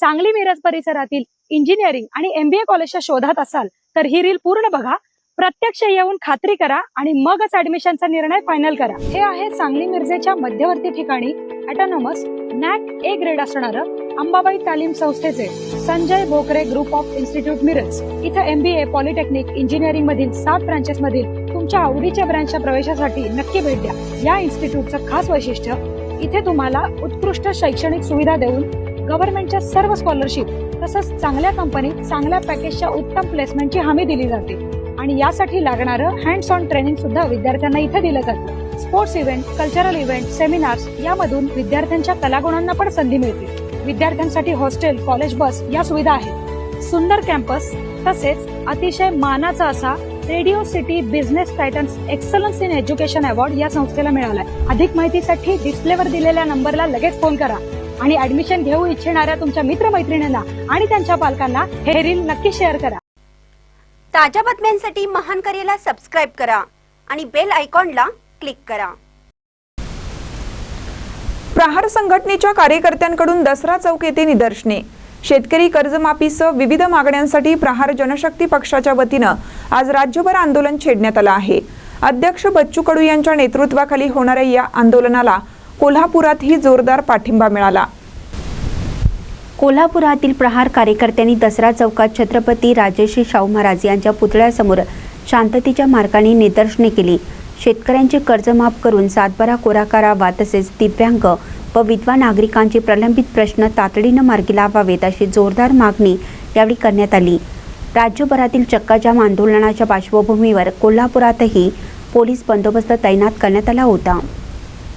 सांगली मिरज परिसरातील इंजिनिअरिंग आणि MBA कॉलेजच्या शोधात असाल तर ही रील पूर्ण बघा, प्रत्यक्ष येऊन खात्री करा आणि मगच ऍडमिशनचा निर्णय फायनल करा। हे आहे सांगली मिरजेच्या मध्यवर्ती ठिकाणी ऑटोनॉमस NAC A ग्रेड असणारं अंबाबाई तालीम संस्थेचे Sanjay Bhokare group of institute Miraj. इथे MBA, पॉलिटेक्निक, इंजिनिअरिंग मधील 7 ब्रांचेस मधील तुमच्या आवडीच्या ब्रँचच्या प्रवेशासाठी नक्की भेट द्या। या इन्स्टिट्यूटचं खास वैशिष्ट्य, इथे तुम्हाला उत्कृष्ट शैक्षणिक सुविधा देऊन गव्हर्नमेंटच्या सर्व स्कॉलरशिप तसंच चांगल्या कंपनीत चांगल्या पॅकेजच्या उत्तम प्लेसमेंटची हमी दिली जाते आणि यासाठी लागणारं हँड्स ऑन ट्रेनिंग सुद्धा विद्यार्थ्यांना इथे दिलं जातं। Sports event, cultural event, seminars यामधून विद्यार्थ्यांच्या कलागुणांना पण संधी मिळते। विद्यार्थ्यांसाठी हॉस्टेल, कॉलेज बस या सुविधा आहेत। सुंदर कॅम्पस तसेच अतिशय मानाचा असा radio city business Titans excellence in education award या संस्थेला मिळालाय। अधिक माहितीसाठी डिस्प्लेवर दिलेल्या नंबरला लगेच फोन करा आणि ऍडमिशन घेऊ इच्छिणाऱ्या तुमच्या मित्रमैत्रिणींना आणि त्यांच्या पालकांना हे रील नक्की शेअर करा। ताज्या बातम्यांसाठी महान करेला सबस्क्राइब करा आणि बेल आयकॉनला क्लिक करा। प्रहार संघटनेच्या कार्यकर्त्यांकडून दसरा चौक येथे निदर्शने। शेतकरी कर्जमाफीसह विविध मागण्यांसाठी प्रहार जनशक्ती पक्षाच्या वतीनं आज राज्यभर आंदोलन छेडण्यात आलं आहे। अध्यक्ष बच्चू कडू यांच्या नेतृत्वाखाली होणाऱ्या या आंदोलनाला कोल्हापुरातही जोरदार पाठिंबा मिळाला। कोल्हापुरातील प्रहार कार्यकर्त्यांनी दसरा चौकात छत्रपती राजर्षी शाहू महाराज यांच्या पुतळ्यासमोर शांततेच्या मार्गाने निदर्शने केली। शेतकऱ्यांचे कर्ज माफ करून सातबारा कोरा करावा तसेच दिव्यांग व विधवा नागरिकांचे प्रलंबित प्रश्न तातडीनं मार्गी लावावेत अशी जोरदार मागणी यावेळी करण्यात आली। राज्यभरातील चक्काजाम आंदोलनाच्या पार्श्वभूमीवर कोल्हापुरातही पोलीस बंदोबस्त तैनात करण्यात आला होता।